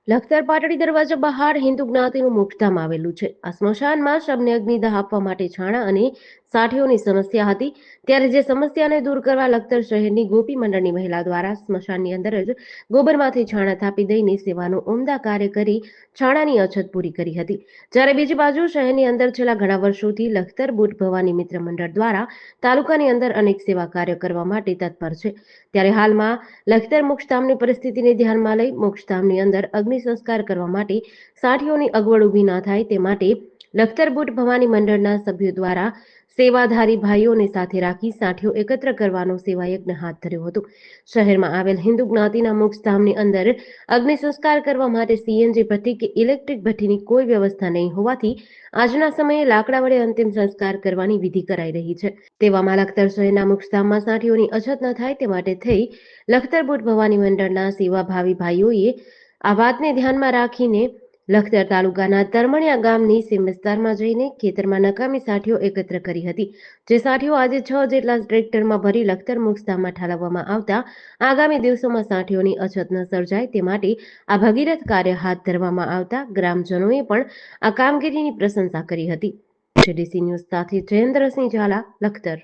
લખતર પાટડી દરવાજા બહાર હિન્દુ જ્ઞાતિનું મોક્ષધામ આવેલું છે. આ સ્મશાનમાં શબને અગ્નિદાહ આપવા માટે છાણા અને સાઠીઓની સમસ્યા હતી. ત્યારે જે સમસ્યાને દૂર કરવા લખતર શહેરની ગોપી મંડળની મહિલા દ્વારા સ્મશાનની અંદર જ ગોબરમાંથી છાણા થાપી દઈને સેવાનું ઉમદા કાર્ય કરી છાણાની અછત પૂરી કરી હતી. જ્યારે બીજી બાજુ શહેરની અંદર છેલ્લા ઘણા વર્ષોથી લખતર બુટ ભવાની મિત્ર મંડળ દ્વારા તાલુકાની અંદર અનેક સેવા કાર્ય કરવા માટે તત્પર છે. ત્યારે હાલમાં લખતર મોક્ષધામની પરિસ્થિતિને ધ્યાનમાં લઈ મોક્ષધામની અંદર અગ્નિ સંસ્કાર કરવા માટે સાઠીઓની અગવડ ઊભી ન થાય તે માટે લખતર બુટ ભવાની મંડળના સભ્યો દ્વારા સેવાધારી ભાઈઓને સાથે રાખી સાઠીઓ એકત્ર કરવાનો સેવાયજ્ઞ હાથ ધર્યો હતો. શહેરમાં આવેલ હિન્દુ જ્ઞાતિના મોક્ષધામની અંદર અગ્નિ સંસ્કાર કરવા માટે સીએનજી ભઠ્ઠી કે ઇલેક્ટ્રિક ભઠ્ઠીની કોઈ વ્યવસ્થા નહીં હોવાથી આજના સમયે લાકડા વડે અંતિમ સંસ્કાર કરવાની વિધિ કરાઈ રહી છે. તેવામાં લખતર શહેરના મોક્ષધામમાં સાઠીઓની અછત ન થાય તે માટે થઈ લખતર બુટ ભવાની મંડળના સેવાભાવી ભાઈઓએ આ વાતને ધ્યાનમાં રાખીને લખતર તાલુકાના તરમણિયા ગામની સીમ વિસ્તારમાં જઈને ખેતરમાં નકામી સાઠીઓ એકત્ર કરી હતી. જે સાઠીઓ આજે 6 જેટલા ટ્રેક્ટરમાં ભરી લખતર મોક્ષધામમાં ઠાલવવામાં આવતા આગામી દિવસોમાં સાઠીઓની અછત ન સર્જાય તે માટે આ ભગીરથ કાર્ય હાથ ધરવામાં આવતા ગ્રામજનોએ પણ આ કામગીરીની પ્રશંસા કરી હતી. ડીસી ન્યૂઝ સાથે જયેન્દ્રસિંહ ઝાલા, લખતર.